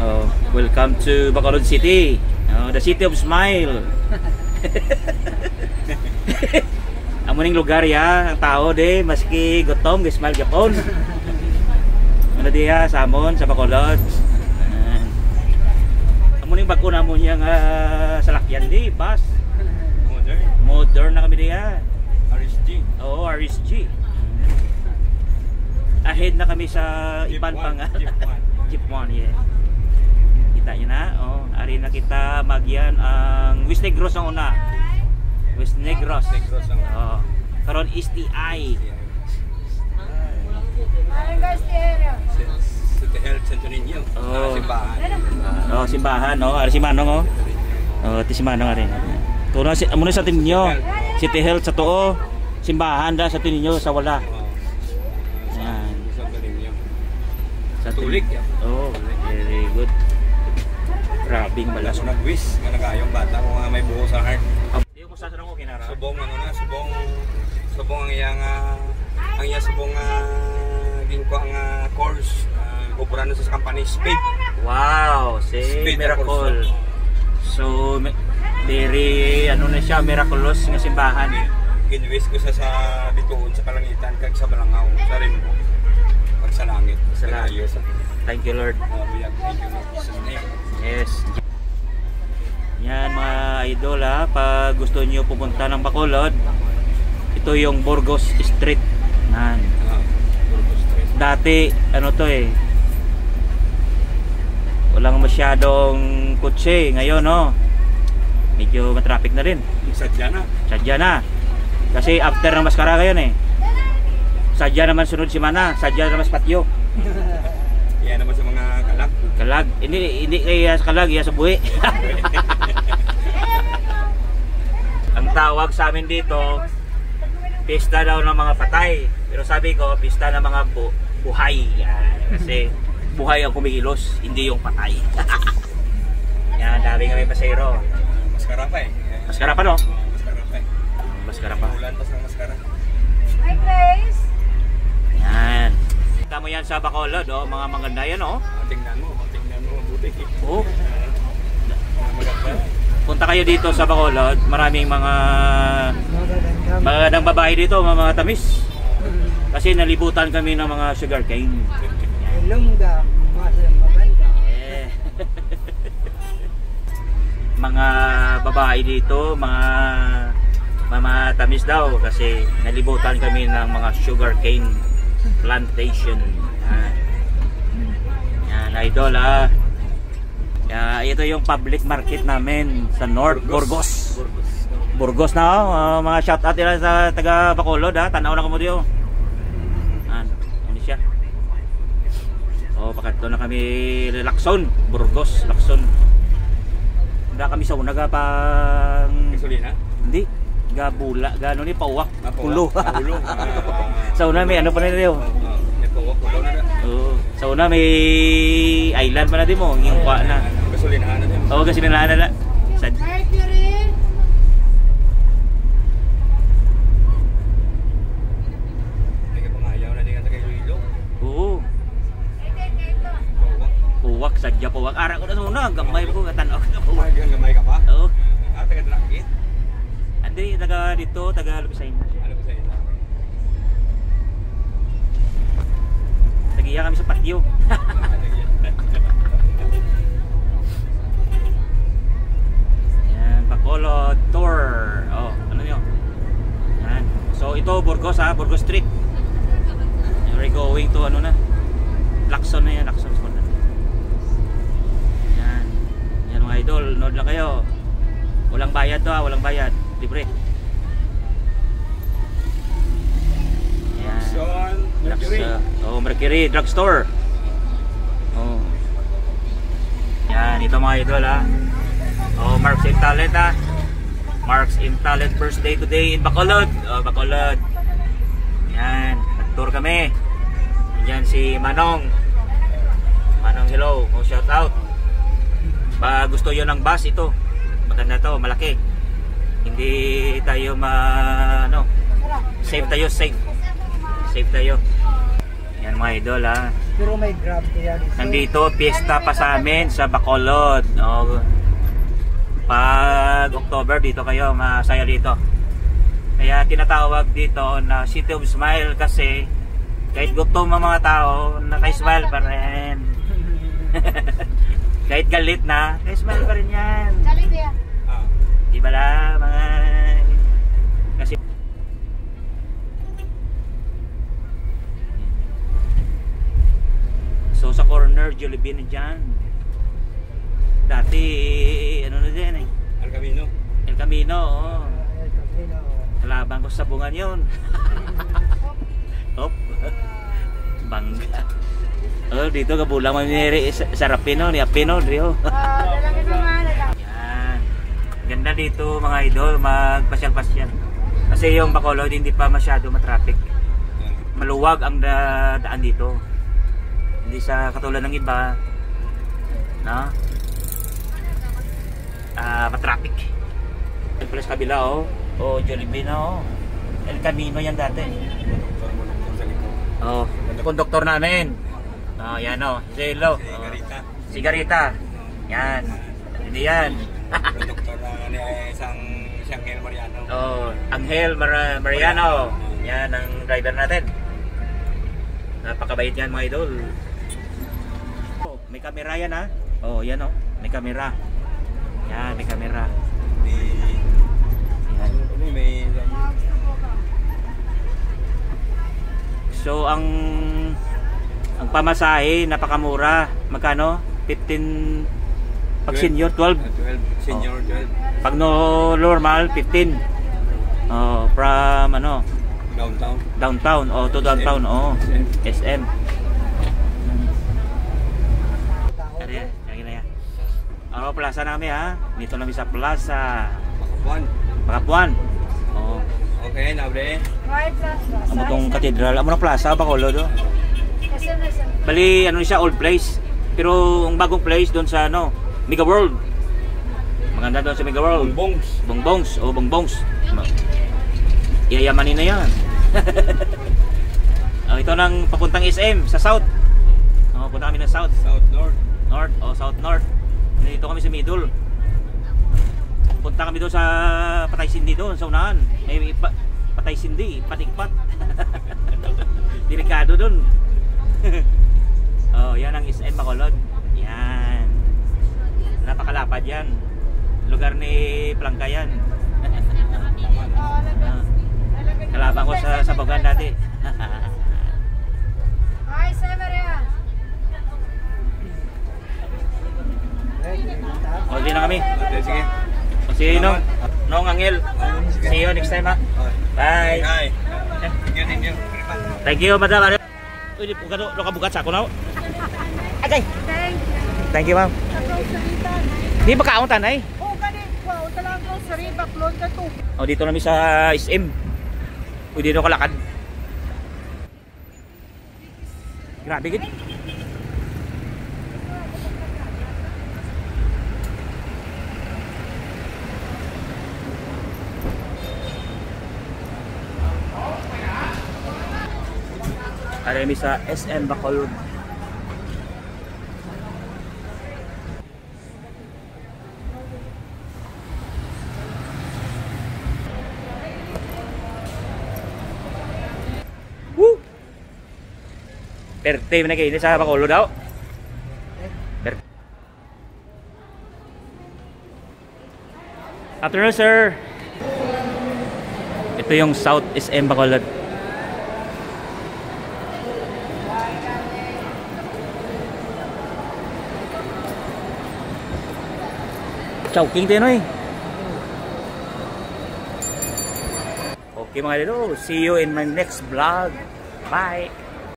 Oh, welcome to Bacolod City. Oh, the city of smile. Amuning lugar ya, ang tao de maski gutom, smile gyapon. Ano diya sa amon sa Bacolod. Amuning bago na mo yang salakyan di, bus. Modern na kami diya. RSG. Oo, RSG. Ahead na kami sa ibang pang Jeep 1, yeah. Kita nyo na, oh, ari na kita magyan ang West Negros ang una. West Negros. Oh, karon STI. City Health Santo Niño. Oh. Simbahan. Oh, simbahan, no. Ari si Manong, oh. Oh, ti si Manong ari. Kuno si amo sa Tinyo. City Health sa tuo. Simbahan da sa Tinyo sa wala. Yan. Santo Niño. Sa Tulik. Oh, very good. Grabing balas. Wala nagwis nga nagayong bata kung may buho sa heart. Di ko sa ko kinara. Subong ano na, subong ang iyang subong gingko ang course operando sa company Speed. Wow, say Speed miracle. So very ano na siya, miraculous nga simbahan. Ginwis ko sa bituon sa kalangitan kag sa Balangaw sa Rimbo. Pag sa langit. Sa langit. Thank you Lord. Thank you Lord. Jesus name. Yes. Yan mga idol ha, pag gusto niyo pupunta ng Bacolod, ito yung Burgos Street. Yan. Burgos Street. Dati ano to eh, walang masyadong kutse. Ngayon no, medyo matraffic na rin. Sadya na. Sadya na. Kasi after ng maskara ngayon eh, sadya naman sunod si Mana, sadya naman sa patio. Yan naman sa mga kalag. Kalag, hindi kaya sa kalag, iya sa buhi. Ang tawag sa amin dito, pista daw ng mga patay. Pero sabi ko, pista ng mga buhay. Yan. Kasi buhay ang kumikilos, hindi yung patay. Yan, dami kami pasayro. Maskara pa eh. Maskara pa no? Maskara pa eh. Maskara pa. Ulan pa sa maskara. Hi Grace! Yan. Kita mo yan sa Bacolod, oh, mga maganda yan, oh. Tingnan mo, mabuti. Oh. Maganda. Punta kayo dito sa Bacolod, maraming mga magandang babae dito, mga tamis. Kasi nalibutan kami ng mga sugarcane. Ilongga, maganda. Yeah. Mga babae dito, mga tamis daw kasi nalibutan kami ng mga sugarcane plantation. Yan, idol ha. Ito yung public market namin sa North Burgos. Burgos na oh. Mga shout out nila sa taga Bacolod ha. Tanaw na kamo diyo. Ano siya? Oh, pakadto na kami Lacson, Burgos, Lacson. Handa kami sa una ga pang Gasolina? hindi. Gabula, gano ni pauwak, pulo. Pulo. Sa una may ano pa na niyo? May pauwak, pulo na. Oo. Sa una may island pa na din mo, yung kwa na. Gasolinahan na din. Oo, kasi nalala. Sa Mercury! Hindi ka pangayaw na din ka kay Luilo. oo. Puwak, sadya puwak. Ara ko na sa una, gamay ko katanaw na puwak. Gamay ka pa? Oo. Taga Dragit? Hindi, taga dito, taga Lubisain. Ano ba sa'yo? Tagiya kami sa patio. Yan, Bacolod Tour. Oh, ano nyo? Yan. So ito, Burgos ha, Burgos Street. We're going to ano na? Lacson na yan, Lacson Sport na. Yan. Yan mga idol, nood lang kayo. Walang bayad to ha, walang bayad. Libre. Yan. Son, Mercury. Oh, Mercury Drugstore. Oh. Yan, ito mga idol ha. Oh, Marks in Talent ha. Marks in Talent first day today in Bacolod. Oh, Bacolod. Yan, nag-tour kami. Yan si Manong. Manong, hello. Oh, shout out. Ba gusto yun ng bus ito. Maganda to, malaki. Hindi tayo safe tayo, safe. Safe tayo. Yan mga idol ha. Pero may grab kaya dito. Nandito, piyesta pa sa amin sa Bacolod. O, pag October dito kayo, masaya dito. Kaya tinatawag dito na City of Smile kasi kahit gutom ang mga tao, naka-smile pa rin. Kahit galit na, naka-smile pa rin yan. Galit yan. Di ba la, mga... Kasi... So sa corner, Jollibee na dyan. Dati, ano na din eh. El Camino. El Camino, oh. Kalaban ko sa bungan yun. Hop. Bangga. Oh, dito kabulang mo ni Sarapino, ni Apino, Rio. Dalangin naman. Yan. Ganda dito mga idol, magpasyal-pasyal. Kasi yung Bacolod hindi pa masyado matraffic. Maluwag ang daan dito. Hindi sa katulad ng iba, no? Matraffic. Yung pala sa kabila, oh. Oh, Jollibee na, oh. El Camino yan dati. Oh, konduktor namin. Oh, yan, oh. Si Hello. Oh. Si Garita. Yan. Hindi yan. Doktor na ni isang Angel Mariano. Oh, Angel Mariano. Yan ang driver natin. Napakabait yan mga idol. Oh, may kamera yan ha. Oh, yan oh. May kamera. Yan, may kamera. Yan. May So ang pamasahe napakamura. Magkano? 15 pag senior 12. 12 senior 12. Pag no normal 15. Oh, from ano? Downtown. Oh, to downtown. Oh. SM. Ari, lagi na yan. Ano plaza namin ha? Dito namin sa plaza. Makapuan. Oh. Okay, nabre. Amo tong katedral, amo na plaza Bacolod do. Bali ano siya old place. Pero ang bagong place doon sa ano, Mega World. Maganda doon sa Mega World. Bongbongs, oh bongbongs. Iyayamanin na 'yan. Oh, ito nang papuntang SM sa South. Oh, punta kami ng South. North, oh South North. Dito kami sa middle. Punta kami doon sa Patay Sindi doon sa unahan. May Patay Sindi, patigpat. Delikado doon. Oh, yan ang SM Bacolod. Yan. Napakalapad yan. Lugar ni Plangka yan. Kalaban ko sa Bogan dati. Hi, Severia. O, di na kami. Sige. O, si Nong Angel. See you next time ha. Bye. Hi. Thank you. Thank you, madam. Uy, lo kabukat sa ako na. Okay. Thank you, ma'am. Di ba kaon tanay? Oh, ganit. Wow, talang grocery, baklon ka to. O, dito namin sa SM. Uy, dito kalakad. Grabe gid. Aremi sa SM Bacolod. Woo! Perte na kayo sa Bacolod daw. Afternoon, sir. Ito yung South SM Bacolod. Chowking din eh. Okay mga idol, see you in my next vlog. Bye!